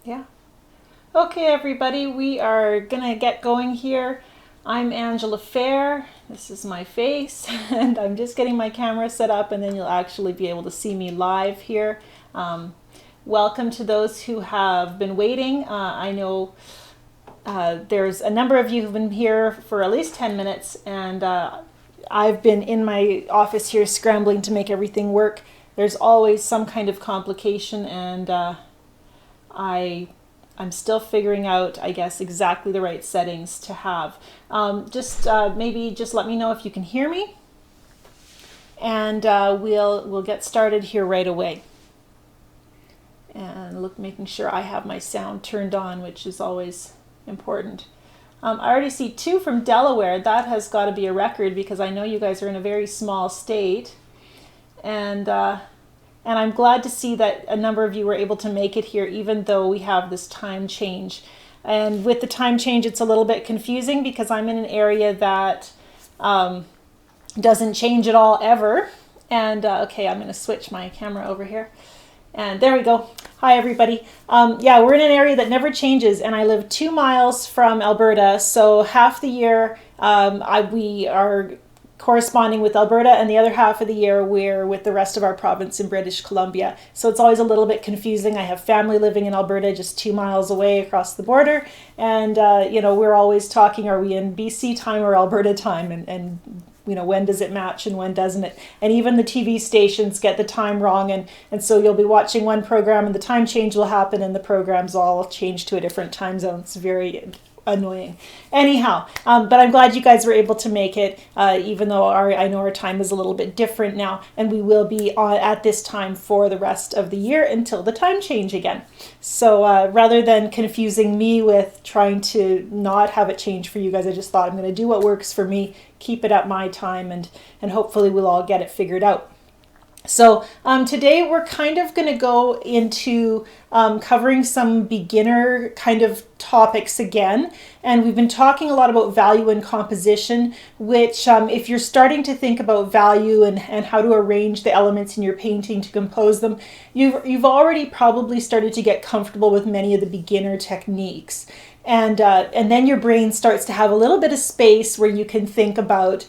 Yeah. Okay, everybody, we are gonna get going here. I'm Angela Fehr. This is my face, and I'm just getting my camera set up, and then you'll actually be able to see me live here. Welcome to those who have been waiting. I know there's a number of you who've been here for at least 10 minutes, and I've been in my office here scrambling to make everything work. There's always some kind of complication, and I'm still figuring out, I guess, exactly the right settings to have. Maybe just let me know if you can hear me, and we'll get started here right away. And making sure I have my sound turned on, which is always important. I already see 2 from Delaware. That has got to be a record because I know you guys are in a very small state, and I'm glad to see that a number of you were able to make it here, even though we have this time change. And with the time change, it's a little bit confusing because I'm in an area that doesn't change at all ever. And okay, I'm going to switch my camera over here. And there we go. Hi, everybody. Yeah, we're in an area that never changes, and I live 2 miles from Alberta. So half the year we are corresponding with Alberta, and the other half of the year we're with the rest of our province in British Columbia. So it's always a little bit confusing. I have family living in Alberta just 2 miles away across the border, and we're always talking, are we in BC time or Alberta time, and when does it match and when doesn't it? And even the TV stations get the time wrong, and so you'll be watching one program and the time change will happen and the programs all change to a different time zone. It's very annoying. Anyhow, but I'm glad you guys were able to make it, even though I know our time is a little bit different now, and we will be on at this time for the rest of the year until the time change again. So rather than confusing me with trying to not have it change for you guys, I just thought I'm going to do what works for me, keep it at my time, and hopefully we'll all get it figured out. So today we're kind of going to go into covering some beginner kind of topics again. And we've been talking a lot about value and composition, which if you're starting to think about value and how to arrange the elements in your painting to compose them, you've already probably started to get comfortable with many of the beginner techniques. And then your brain starts to have a little bit of space where you can think about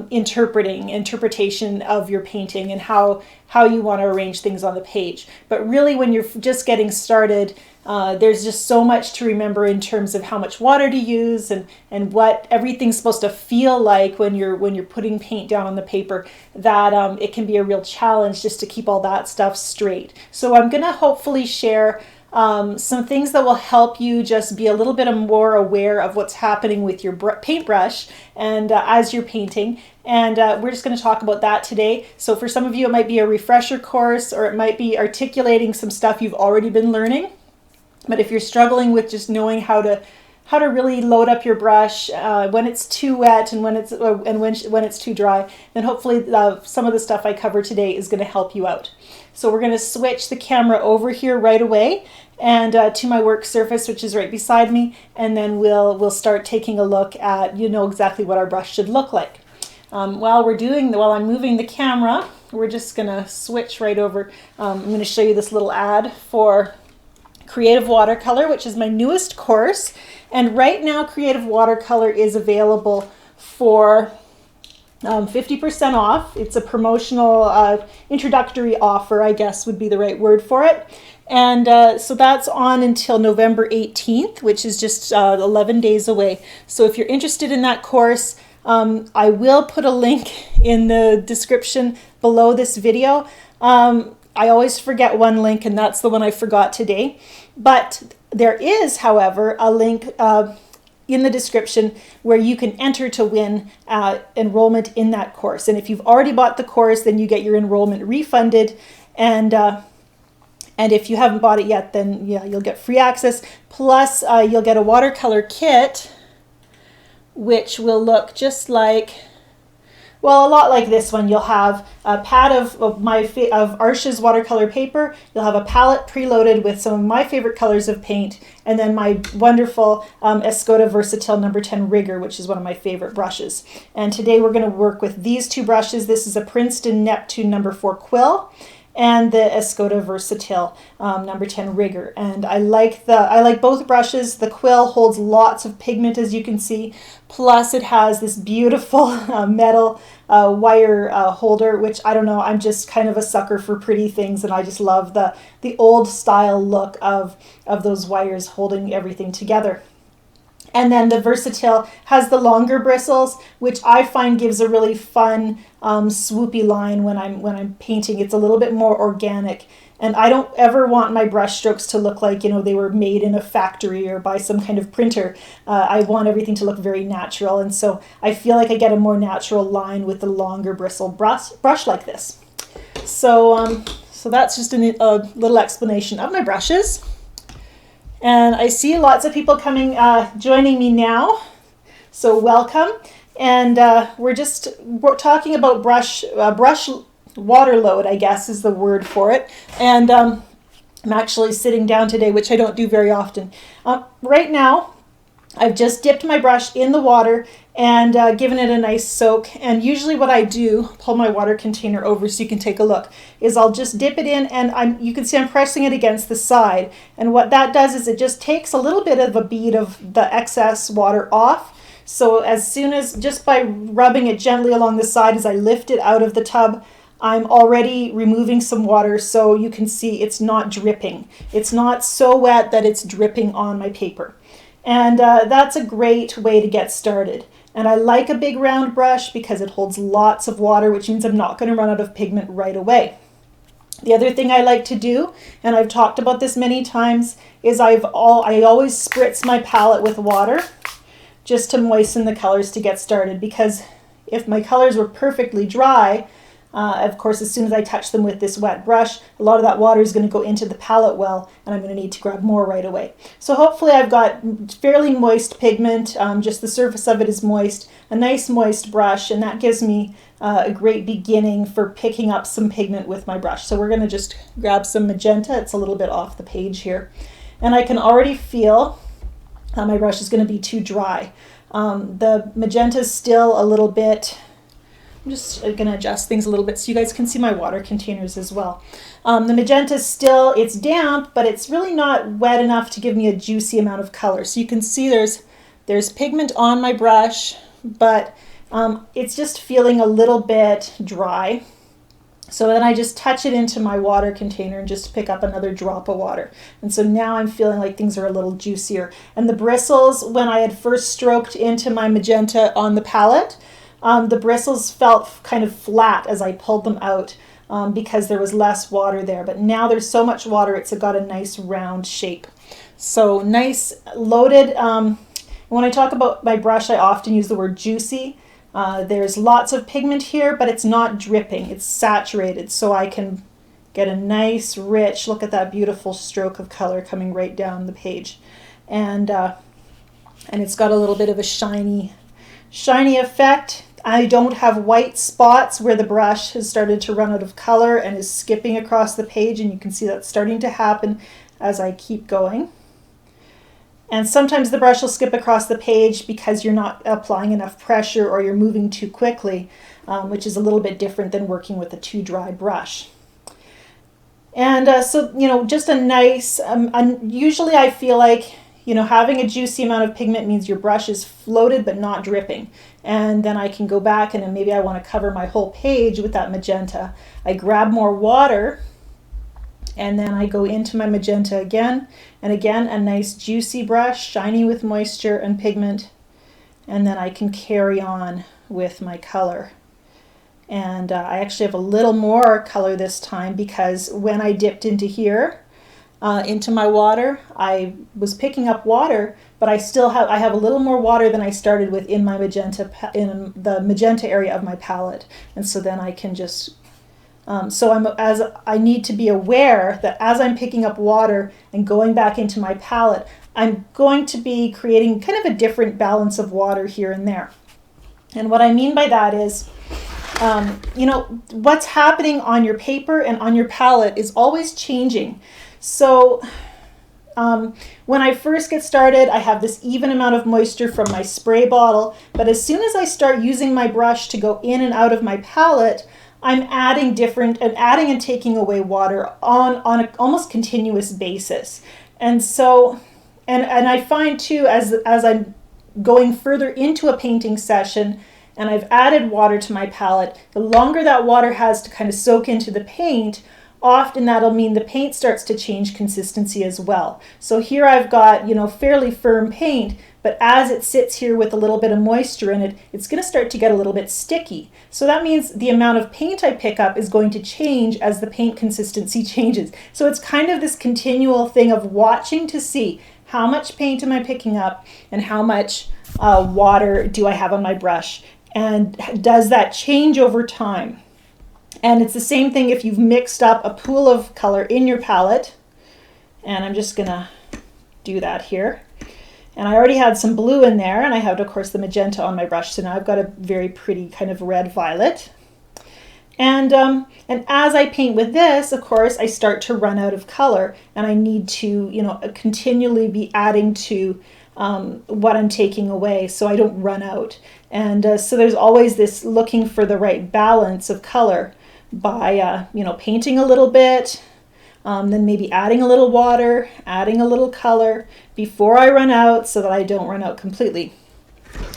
interpretation of your painting and how you want to arrange things on the page. But really, when you're just getting started, there's just so much to remember in terms of how much water to use and what everything's supposed to feel like when you're putting paint down on the paper, that it can be a real challenge just to keep all that stuff straight. So I'm going to hopefully share some things that will help you just be a little bit more aware of what's happening with your paintbrush and as you're painting. And we're just going to talk about that today. So for some of you, it might be a refresher course, or it might be articulating some stuff you've already been learning. But if you're struggling with just knowing how to really load up your brush when it's too wet and when it's too dry, then hopefully some of the stuff I cover today is going to help you out. So we're going to switch the camera over here right away and to my work surface, which is right beside me, and then we'll start taking a look at exactly what our brush should look like. While I'm moving the camera, we're just going to switch right over. I'm going to show you this little ad for Creative Watercolor, which is my newest course. And right now, Creative Watercolor is available for 50% off. It's a promotional introductory offer, I guess would be the right word for it. And so that's on until November 18th, which is just 11 days away. So if you're interested in that course, I will put a link in the description below this video. I always forget one link, and that's the one I forgot today. But there is, however, a link in the description where you can enter to win enrollment in that course. And if you've already bought the course, then you get your enrollment refunded. And if you haven't bought it yet, then yeah, you'll get free access. Plus, you'll get a watercolor kit, which will look just like, well, a lot like this one. You'll have a pad of Arsh's watercolor paper. You'll have a palette preloaded with some of my favorite colors of paint, and then my wonderful Escoda Versatile number 10 rigger, which is one of my favorite brushes. And today we're going to work with these two brushes. This is a Princeton Neptune number 4 quill, and the Escoda Versatile number 10 Rigger. And I like both brushes. The quill holds lots of pigment, as you can see, plus it has this beautiful metal wire holder, which I don't know, I'm just kind of a sucker for pretty things, and I just love the old style look of those wires holding everything together. And then the Versatile has the longer bristles, which I find gives a really fun swoopy line when I'm painting. It's a little bit more organic, and I don't ever want my brush strokes to look like, you know, they were made in a factory or by some kind of printer. I want everything to look very natural, and so I feel like I get a more natural line with the longer bristle brush like this. So that's just a little explanation of my brushes. And I see lots of people coming, joining me now, so welcome. And we're talking about brush water load, I guess is the word for it. And I'm actually sitting down today, which I don't do very often. Right now, I've just dipped my brush in the water and given it a nice soak. And usually what I do, pull my water container over so you can take a look, is I'll just dip it in, and you can see I'm pressing it against the side. And what that does is it just takes a little bit of a bead of the excess water off. So as soon as, just by rubbing it gently along the side as I lift it out of the tub, I'm already removing some water, so you can see it's not dripping. It's not so wet that it's dripping on my paper. And that's a great way to get started. And I like a big round brush because it holds lots of water, which means I'm not going to run out of pigment right away. The other thing I like to do, and I've talked about this many times, is I always spritz my palette with water just to moisten the colors to get started, because if my colors were perfectly dry, of course, as soon as I touch them with this wet brush, a lot of that water is going to go into the palette well, and I'm going to need to grab more right away. So hopefully I've got fairly moist pigment, just the surface of it is moist, a nice moist brush, and that gives me a great beginning for picking up some pigment with my brush. So we're going to just grab some magenta. It's a little bit off the page here. And I can already feel my brush is going to be too dry. The magenta is still a little bit... I'm just going to adjust things a little bit so you guys can see my water containers as well. The magenta is still, it's damp, but it's really not wet enough to give me a juicy amount of color. So you can see there's pigment on my brush, but it's just feeling a little bit dry. So then I just touch it into my water container and just pick up another drop of water. And so now I'm feeling like things are a little juicier. And the bristles, when I had first stroked into my magenta on the palette, the bristles felt kind of flat as I pulled them out because there was less water there. But now there's so much water, it's got a nice round shape. So nice loaded. When I talk about my brush, I often use the word juicy. There's lots of pigment here, but it's not dripping. It's saturated, so I can get a nice rich, look at that beautiful stroke of color coming right down the page. And it's got a little bit of a shiny effect. I don't have white spots where the brush has started to run out of color and is skipping across the page, and you can see that's starting to happen as I keep going. And sometimes the brush will skip across the page because you're not applying enough pressure or you're moving too quickly, which is a little bit different than working with a too dry brush. And so, you know, just a nice, usually I feel like, you know, having a juicy amount of pigment means your brush is floated but not dripping. And then I can go back and then maybe I want to cover my whole page with that magenta. I grab more water and then I go into my magenta again. And again, a nice juicy brush, shiny with moisture and pigment. And then I can carry on with my color. And I actually have a little more color this time because when I dipped into here, into my water, I was picking up water, but I have a little more water than I started with in my magenta, in the magenta area of my palette. And so then I can just, I need to be aware that as I'm picking up water and going back into my palette, I'm going to be creating kind of a different balance of water here and there. And what I mean by that is, you know, what's happening on your paper and on your palette is always changing. So when I first get started, I have this even amount of moisture from my spray bottle, but as soon as I start using my brush to go in and out of my palette, I'm adding and taking away water on an almost continuous basis. And so, and I find too, as I'm going further into a painting session and I've added water to my palette, the longer that water has to kind of soak into the paint, often that'll mean the paint starts to change consistency as well. So here I've got, fairly firm paint, but as it sits here with a little bit of moisture in it, it's going to start to get a little bit sticky. So that means the amount of paint I pick up is going to change as the paint consistency changes. So it's kind of this continual thing of watching to see how much paint am I picking up and how much water do I have on my brush, and does that change over time? And it's the same thing if you've mixed up a pool of color in your palette. And I'm just gonna do that here. And I already had some blue in there, and I have, of course, the magenta on my brush. So now I've got a very pretty kind of red violet. And as I paint with this, of course, I start to run out of color, and I need to, continually be adding to what I'm taking away so I don't run out. And so there's always this looking for the right balance of color by, painting a little bit, then maybe adding a little water, adding a little color before I run out so that I don't run out completely.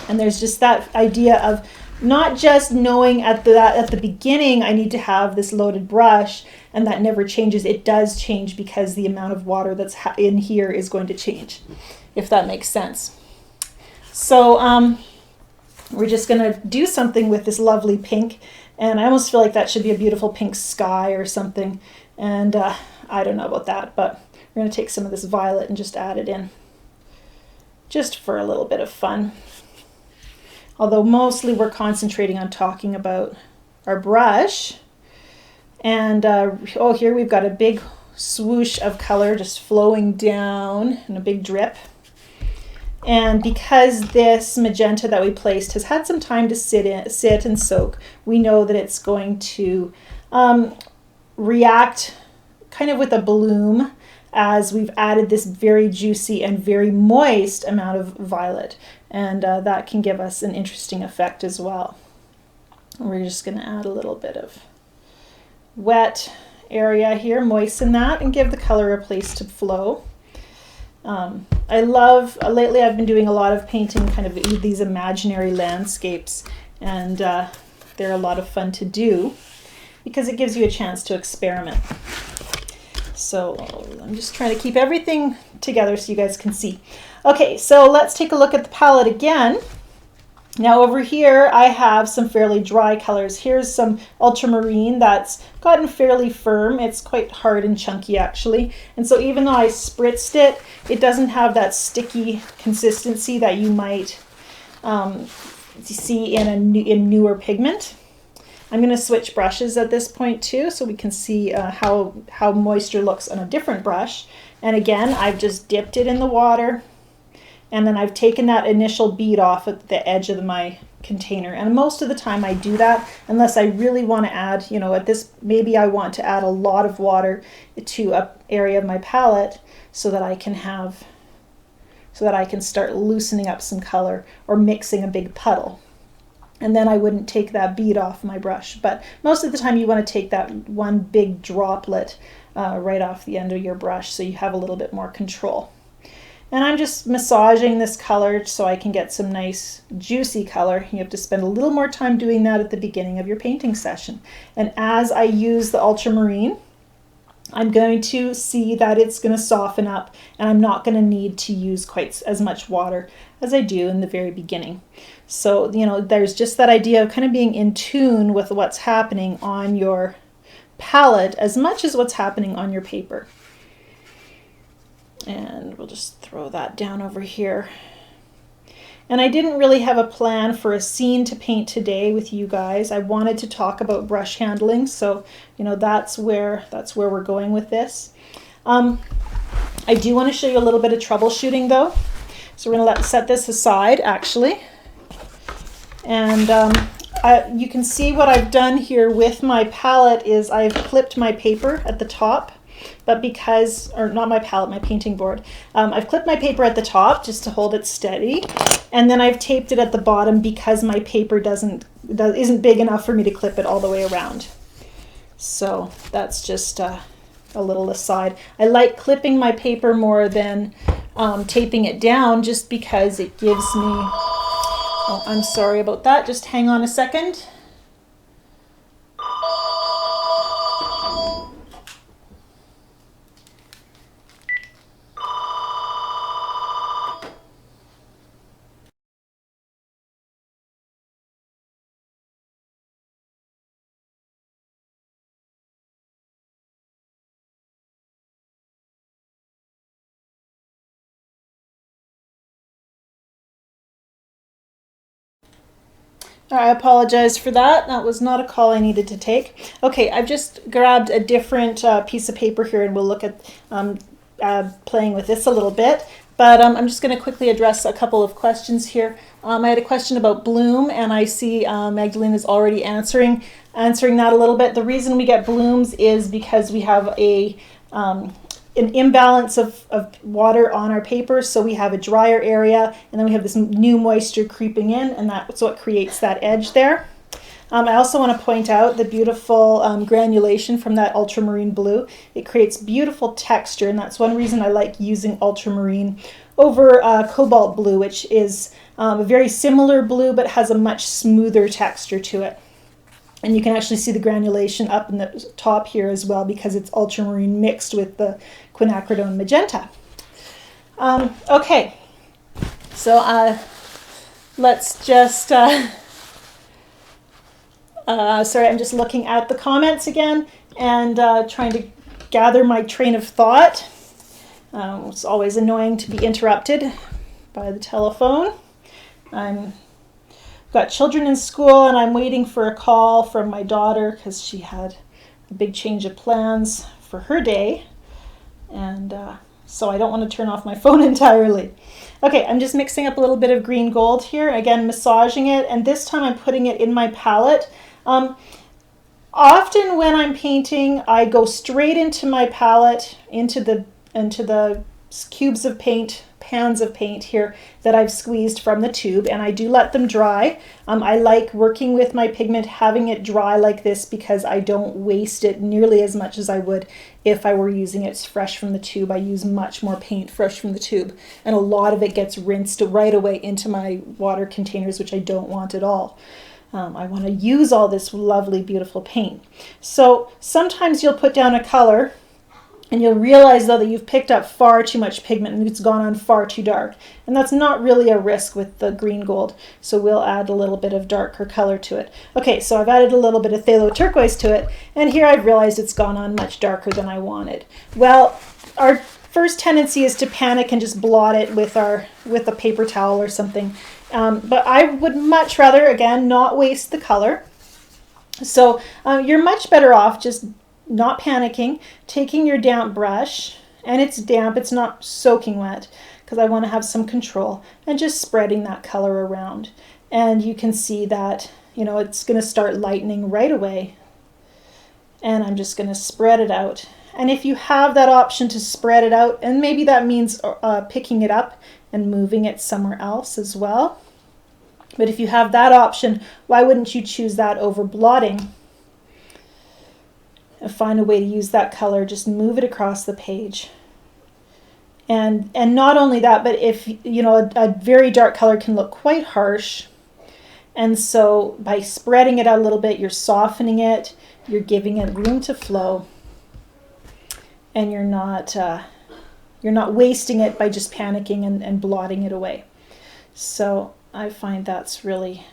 And there's just that idea of not just knowing at the beginning I need to have this loaded brush and that never changes. It does change because the amount of water that's in here is going to change, if that makes sense. So we're just going to do something with this lovely pink, and I almost feel like that should be a beautiful pink sky or something. And I don't know about that, but we're going to take some of this violet and just add it in just for a little bit of fun. Although mostly we're concentrating on talking about our brush. And here we've got a big swoosh of color just flowing down in a big drip. And because this magenta that we placed has had some time to sit and soak, we know that it's going to react kind of with a bloom as we've added this very juicy and very moist amount of violet. And that can give us an interesting effect as well. And we're just going to add a little bit of wet area here, moisten that, and give the color a place to flow. I love, lately I've been doing a lot of painting kind of these imaginary landscapes, and they're a lot of fun to do because it gives you a chance to experiment. So I'm just trying to keep everything together so you guys can see. Okay, so let's take a look at the palette again. Now over here I have some fairly dry colors. Here's some ultramarine that's gotten fairly firm. It's quite hard and chunky actually. And so even though I spritzed it, it doesn't have that sticky consistency that you might see in newer pigment. I'm going to switch brushes at this point too, so we can see how moisture looks on a different brush. And again, I've just dipped it in the water, and then I've taken that initial bead off at the edge of my container. And most of the time I do that unless I really want to add, maybe I want to add a lot of water to an area of my palette so that I can start loosening up some color or mixing a big puddle. And then I wouldn't take that bead off my brush. But most of the time you want to take that one big droplet right off the end of your brush so you have a little bit more control. And I'm just massaging this color so I can get some nice juicy color. You have to spend a little more time doing that at the beginning of your painting session. And as I use the ultramarine, I'm going to see that it's going to soften up, and I'm not going to need to use quite as much water as I do in the very beginning. So, there's just that idea of kind of being in tune with what's happening on your palette as much as what's happening on your paper. And we'll just throw that down over here. And I didn't really have a plan for a scene to paint today with you guys. I wanted to talk about brush handling, so that's where we're going with this. I do want to show you a little bit of troubleshooting though. So we're going to set this aside actually. And you can see what I've done here with my palette is I've clipped my paper at the top. but because, or not my palette, my painting board, I've clipped my paper at the top just to hold it steady, and then I've taped it at the bottom because my paper isn't big enough for me to clip it all the way around. So that's just a little aside. I like clipping my paper more than taping it down, just because it gives me, oh, I'm sorry about that, just hang on a second. I apologize for that. That was not a call I needed to take. Okay, I've just grabbed a different piece of paper here, and we'll look at playing with this a little bit. But I'm just going to quickly address a couple of questions here. I had a question about bloom, and I see Magdalene is already answering that a little bit. The reason we get blooms is because we have an imbalance of water on our paper, so we have a drier area, and then we have this new moisture creeping in, and that's what creates that edge there. I also want to point out the beautiful granulation from that ultramarine blue. It creates beautiful texture, and that's one reason I like using ultramarine over cobalt blue, which is a very similar blue but has a much smoother texture to it. And you can actually see the granulation up in the top here as well, because it's ultramarine mixed with the quinacridone magenta. Okay, so let's just, sorry, I'm just looking at the comments again and trying to gather my train of thought. It's always annoying to be interrupted by the telephone. Got children in school, and I'm waiting for a call from my daughter because she had a big change of plans for her day, and so I don't want to turn off my phone entirely. Okay, I'm just mixing up a little bit of green gold here, again massaging it, and this time I'm putting it in my palette. Often when I'm painting, I go straight into my palette, into the cubes of paint, pans of paint here that I've squeezed from the tube, and I do let them dry. I like working with my pigment, having it dry like this, because I don't waste it nearly as much as I would if I were using it fresh from the tube. I use much more paint fresh from the tube, and a lot of it gets rinsed right away into my water containers, which I don't want at all. I want to use all this lovely, beautiful paint. So sometimes you'll put down a color, and you'll realize, though, that you've picked up far too much pigment and it's gone on far too dark. And that's not really a risk with the green gold. So we'll add a little bit of darker color to it. Okay, so I've added a little bit of phthalo turquoise to it. And here I've realized it's gone on much darker than I wanted. Well, our first tendency is to panic and just blot it with a paper towel or something. But I would much rather, again, not waste the color. So you're much better off just not panicking, taking your damp brush, and it's damp, it's not soaking wet, because I want to have some control, and just spreading that color around. And you can see that, you know, it's going to start lightening right away. And I'm just going to spread it out. And if you have that option to spread it out, and maybe that means picking it up and moving it somewhere else as well. But if you have that option, why wouldn't you choose that over blotting? Find a way to use that color, just move it across the page. And not only that, but if, you know, a very dark color can look quite harsh. And so by spreading it out a little bit, you're softening it, you're giving it room to flow, and you're not wasting it by just panicking and blotting it away. So I find that's really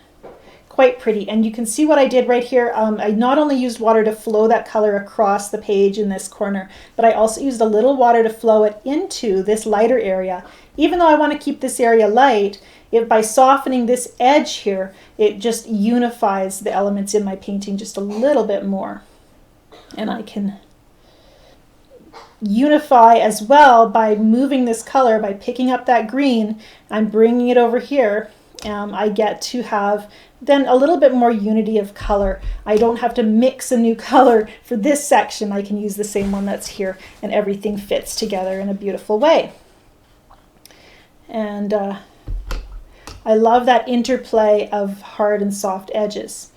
quite pretty. And you can see what I did right here. I not only used water to flow that color across the page in this corner, but I also used a little water to flow it into this lighter area. Even though I want to keep this area light, by softening this edge here, it just unifies the elements in my painting just a little bit more. And I can unify as well by moving this color, by picking up that green, I'm bringing it over here. I get to have then a little bit more unity of color. I don't have to mix a new color for this section. I can use the same one that's here, and everything fits together in a beautiful way. And I love that interplay of hard and soft edges.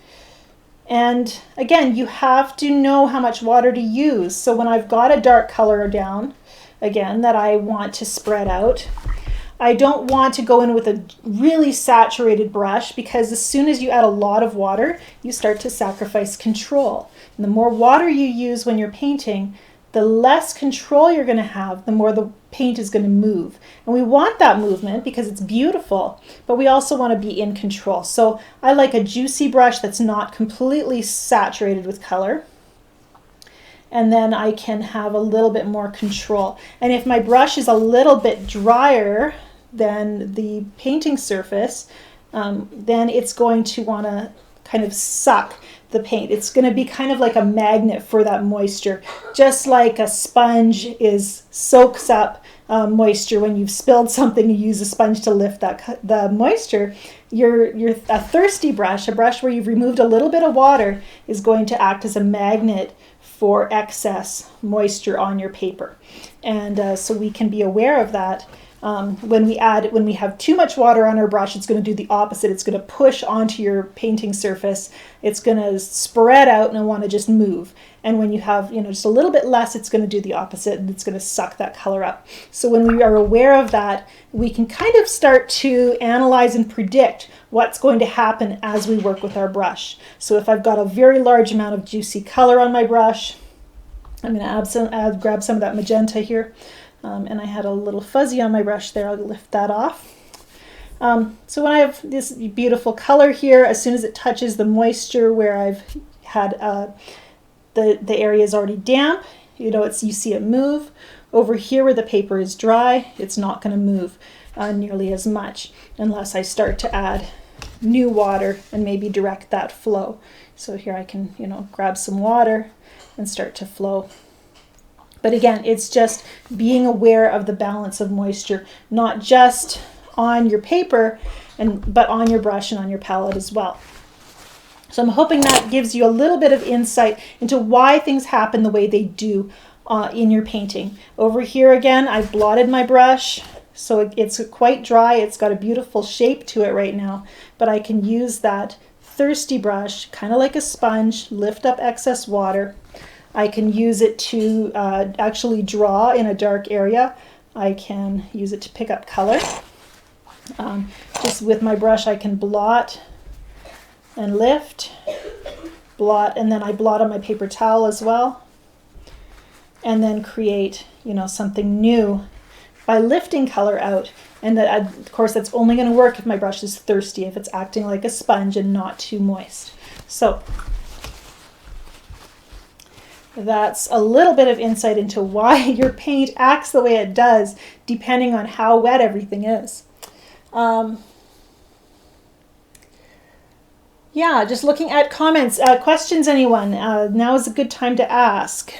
And again, you have to know how much water to use. So when I've got a dark color down, again, that I want to spread out, I don't want to go in with a really saturated brush, because as soon as you add a lot of water, you start to sacrifice control. And the more water you use when you're painting, the less control you're going to have, the more the paint is going to move. And we want that movement because it's beautiful, but we also want to be in control. So I like a juicy brush that's not completely saturated with color. And then I can have a little bit more control. And if my brush is a little bit drier than the painting surface, then it's going to want to kind of suck the paint. It's going to be kind of like a magnet for that moisture, just like a sponge soaks up moisture. When you've spilled something, you use a sponge to lift the moisture. A thirsty brush, a brush where you've removed a little bit of water, is going to act as a magnet for excess moisture on your paper. And so we can be aware of that. When we have too much water on our brush, it's going to do the opposite. It's going to push onto your painting surface. It's going to spread out and want to just move. And when you have, just a little bit less, it's going to do the opposite, and it's going to suck that color up. So when we are aware of that, we can kind of start to analyze and predict what's going to happen as we work with our brush. So if I've got a very large amount of juicy color on my brush, I'm going to grab some of that magenta here. And I had a little fuzzy on my brush there. I'll lift that off. So when I have this beautiful color here, as soon as it touches the moisture where I've had the area is already damp, you see it move. Over here where the paper is dry, it's not going to move nearly as much unless I start to add new water and maybe direct that flow. So here I can, grab some water and start to flow. But again, it's just being aware of the balance of moisture, not just on your paper, but on your brush and on your palette as well. So I'm hoping that gives you a little bit of insight into why things happen the way they do in your painting. Over here again, I've blotted my brush, so it's quite dry. It's got a beautiful shape to it right now, but I can use that thirsty brush, kind of like a sponge, lift up excess water. I can use it to actually draw in a dark area. I can use it to pick up color. Just with my brush, I can blot and lift, blot, and then I blot on my paper towel as well. And then create, something new by lifting color out. And of course, that's only going to work if my brush is thirsty, if it's acting like a sponge and not too moist. So that's a little bit of insight into why your paint acts the way it does, depending on how wet everything is. Yeah, just looking at comments. Questions, anyone? Now is a good time to ask.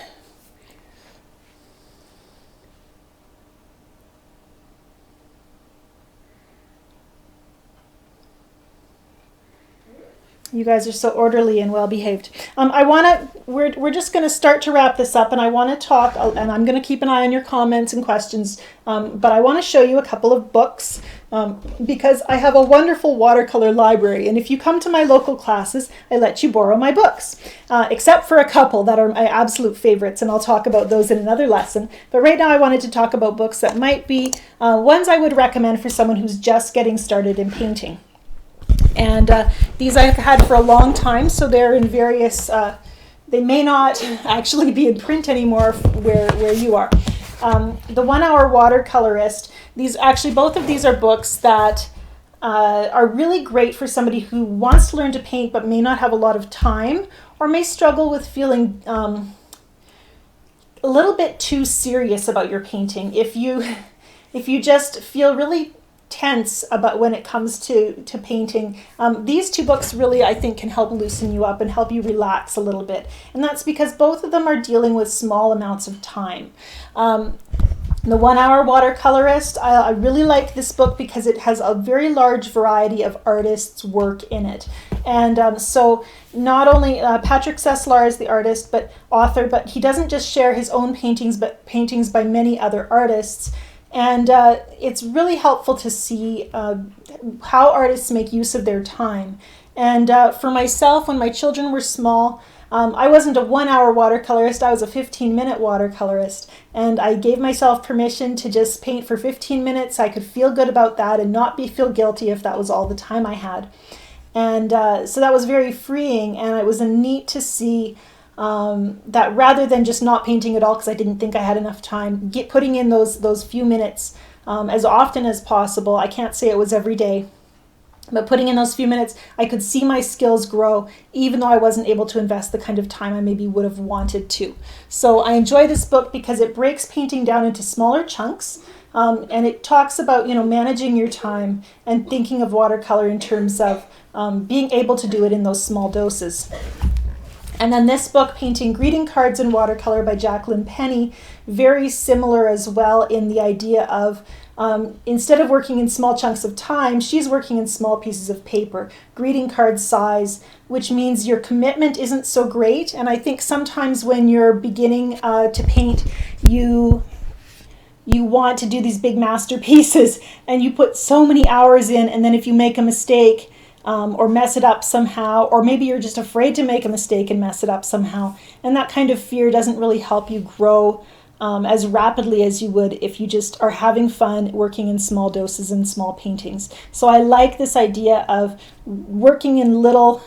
You guys are so orderly and well behaved. We're just going to start to wrap this up, and I want to talk, and I'm going to keep an eye on your comments and questions, but I want to show you a couple of books because I have a wonderful watercolor library, and if you come to my local classes, I let you borrow my books, except for a couple that are my absolute favorites, and I'll talk about those in another lesson. But right now I wanted to talk about books that might be ones I would recommend for someone who's just getting started in painting. And these I've had for a long time, so they're in various, they may not actually be in print anymore where you are. The 1 Hour Watercolorist, both of these are books that are really great for somebody who wants to learn to paint but may not have a lot of time, or may struggle with feeling a little bit too serious about your painting. If you just feel really tense about when it comes to painting, these two books really, I think, can help loosen you up and help you relax a little bit. And that's because both of them are dealing with small amounts of time. The 1 Hour Watercolorist. I really like this book because it has a very large variety of artists' work in it. And so not only Patrick Seslar is the artist, but author, but he doesn't just share his own paintings, but paintings by many other artists. And it's really helpful to see how artists make use of their time. And for myself, when my children were small, I wasn't a 1 hour watercolorist, I was a 15-minute watercolorist. And I gave myself permission to just paint for 15 minutes. I could feel good about that and not feel guilty if that was all the time I had. And so that was very freeing, and it was neat to see that rather than just not painting at all because I didn't think I had enough time, putting in those few minutes as often as possible. I can't say it was every day. But putting in those few minutes, I could see my skills grow, even though I wasn't able to invest the kind of time I maybe would have wanted to. So I enjoy this book because it breaks painting down into smaller chunks, and it talks about, managing your time and thinking of watercolor in terms of being able to do it in those small doses. And then this book, Painting Greeting Cards in Watercolor by Jacqueline Penney, very similar as well in the idea of instead of working in small chunks of time, she's working in small pieces of paper, greeting card size, which means your commitment isn't so great. And I think sometimes when you're beginning to paint, you want to do these big masterpieces and you put so many hours in, and then if you make a mistake or mess it up somehow, or maybe you're just afraid to make a mistake and mess it up somehow, and that kind of fear doesn't really help you grow as rapidly as you would if you just are having fun working in small doses and small paintings. So I like this idea of working in little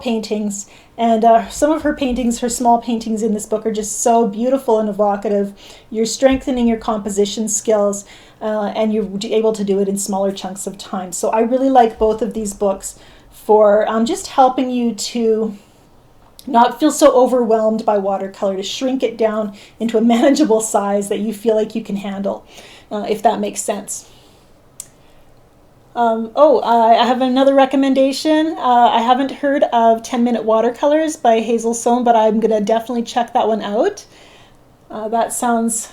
paintings, and some of her paintings, her small paintings in this book, are just so beautiful and evocative. You're strengthening your composition skills, and you're able to do it in smaller chunks of time. So I really like both of these books for just helping you to not feel so overwhelmed by watercolor, to shrink it down into a manageable size that you feel like you can handle, if that makes sense. I have another recommendation. I haven't heard of 10-Minute Watercolors by Hazel Sohn, but I'm going to definitely check that one out. That sounds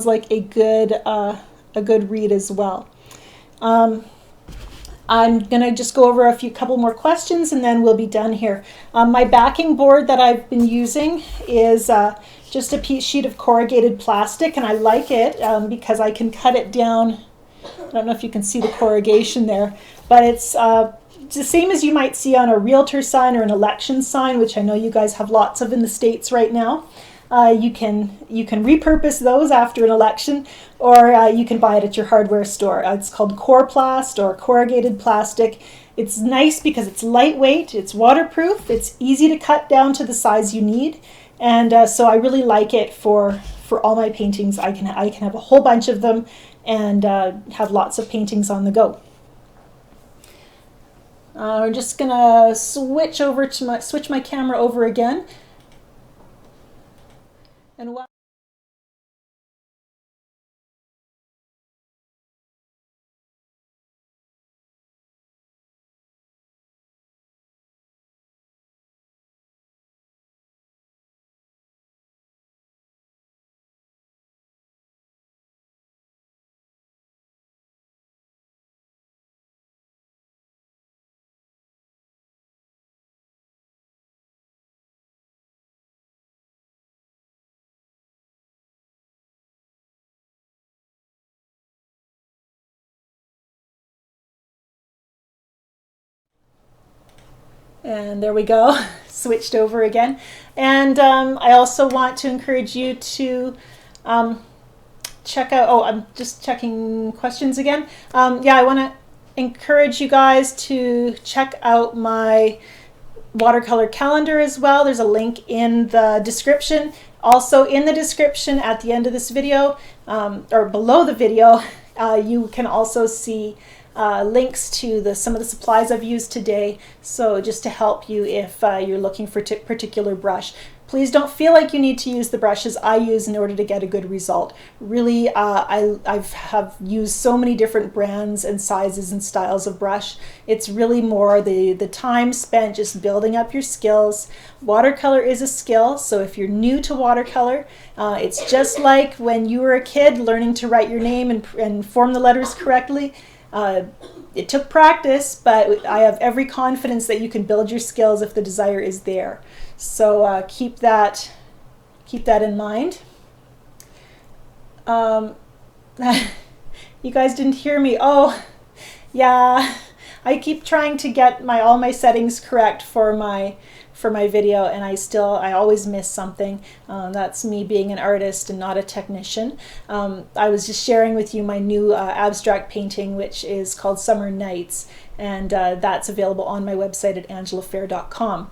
like a good read as well. I'm going to just go over a couple more questions and then we'll be done here. My backing board that I've been using is just a sheet of corrugated plastic, and I like it because I can cut it down. I don't know if you can see the corrugation there, but it's the same as you might see on a realtor sign or an election sign, which I know you guys have lots of in the States right now. You can repurpose those after an election, or you can buy it at your hardware store. It's called Coroplast or corrugated plastic. It's nice because it's lightweight, it's waterproof, it's easy to cut down to the size you need, and so I really like it for all my paintings. I can have a whole bunch of them and have lots of paintings on the go. We're just gonna switch my camera over again. And there we go, switched over again. And I also want to encourage you to check out, I'm just checking questions again. I want to encourage you guys to check out my watercolor calendar as well. There's a link in the description. Also in the description at the end of this video, or below the video, you can also see links to some of the supplies I've used today, so just to help you if you're looking for a particular brush. Please don't feel like you need to use the brushes I use in order to get a good result. Really, I've used so many different brands and sizes and styles of brush. It's really more the time spent just building up your skills. Watercolor is a skill, so if you're new to watercolor, it's just like when you were a kid learning to write your name and form the letters correctly. It took practice, but I have every confidence that you can build your skills if the desire is there. So keep that in mind. You guys didn't hear me. Oh, yeah. I keep trying to get all my settings correct for my video, and I always miss something. That's me being an artist and not a technician. I was just sharing with you my new abstract painting, which is called Summer Nights, and that's available on my website at angelafehr.com.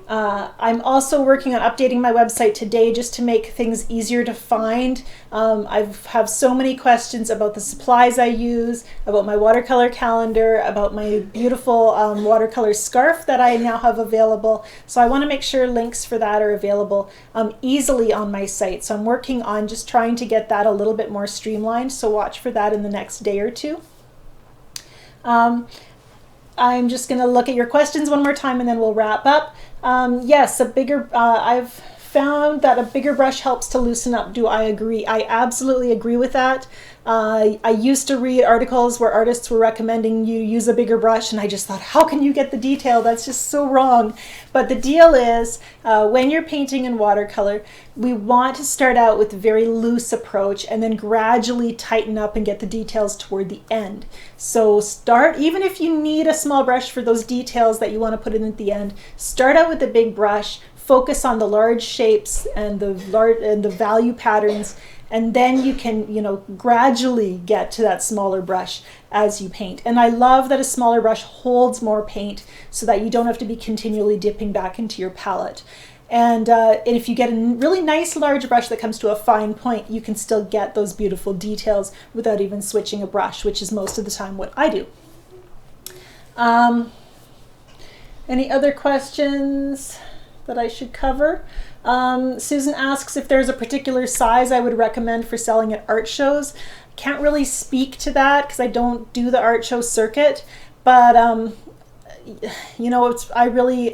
I'm also working on updating my website today just to make things easier to find. I have so many questions about the supplies I use, about my watercolor calendar, about my beautiful watercolor scarf that I now have available. So I want to make sure links for that are available easily on my site. So I'm working on just trying to get that a little bit more streamlined. So watch for that in the next day or two. I'm just going to look at your questions one more time and then we'll wrap up. Yes, I've found that a bigger brush helps to loosen up. Do I agree? I absolutely agree with that. I used to read articles where artists were recommending you use a bigger brush, and I just thought, how can you get the detail? That's just so wrong. But the deal is, when you're painting in watercolor, we want to start out with a very loose approach and then gradually tighten up and get the details toward the end. So even if you need a small brush for those details that you want to put in at the end, start out with a big brush, focus on the large shapes and the value patterns, and then you can, gradually get to that smaller brush as you paint. And I love that a smaller brush holds more paint so that you don't have to be continually dipping back into your palette. And if you get a really nice large brush that comes to a fine point, you can still get those beautiful details without even switching a brush, which is most of the time what I do. Any other questions that I should cover? Susan asks if there's a particular size I would recommend for selling at art shows. Can't really speak to that because I don't do the art show circuit, but I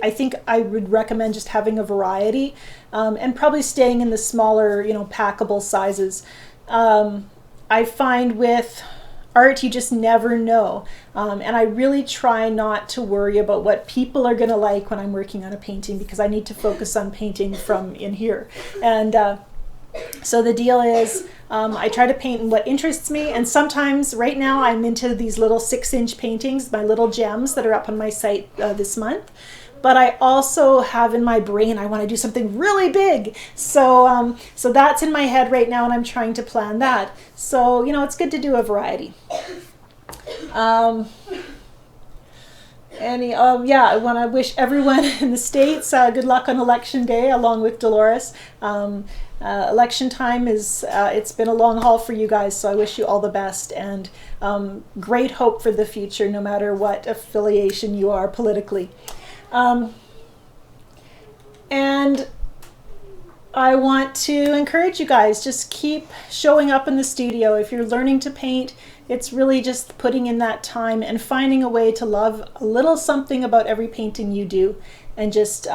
think I would recommend just having a variety and probably staying in the smaller, packable sizes. I find with art, you just never know. And I really try not to worry about what people are going to like when I'm working on a painting, because I need to focus on painting from in here. And so the deal is, I try to paint in what interests me. And sometimes, right now, I'm into these little 6-inch paintings, my little gems that are up on my site this month. But I also have in my brain, I want to do something really big. So that's in my head right now, and I'm trying to plan that. So, it's good to do a variety. I want to wish everyone in the States good luck on Election Day, along with Dolores. Election time it's been a long haul for you guys, so I wish you all the best, and great hope for the future, no matter what affiliation you are politically. And I want to encourage you guys, just keep showing up in the studio. If you're learning to paint, it's really just putting in that time and finding a way to love a little something about every painting you do, and just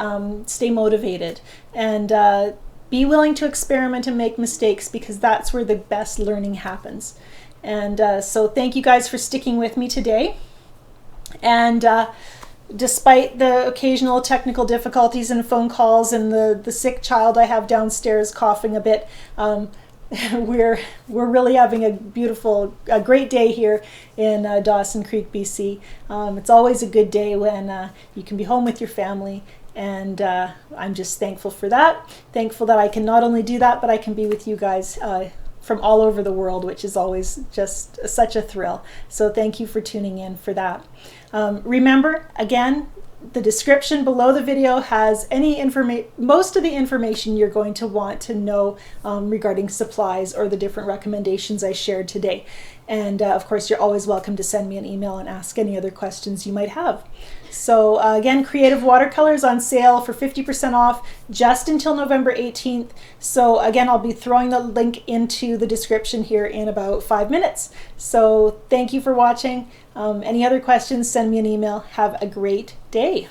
stay motivated and be willing to experiment and make mistakes, because that's where the best learning happens. And so thank you guys for sticking with me today. And despite the occasional technical difficulties and phone calls and the sick child I have downstairs coughing a bit, we're really having a great day here in Dawson Creek, BC. It's always a good day when you can be home with your family, and I'm just thankful for that. Thankful that I can not only do that, but I can be with you guys from all over the world, which is always just such a thrill. So thank you for tuning in for that. Remember, again, the description below the video has most of the information you're going to want to know regarding supplies or the different recommendations I shared today. And of course, you're always welcome to send me an email and ask any other questions you might have. So again, Creative Watercolors on sale for 50% off just until November 18th. So again, I'll be throwing the link into the description here in about 5 minutes. So thank you for watching. Any other questions, send me an email. Have a great day.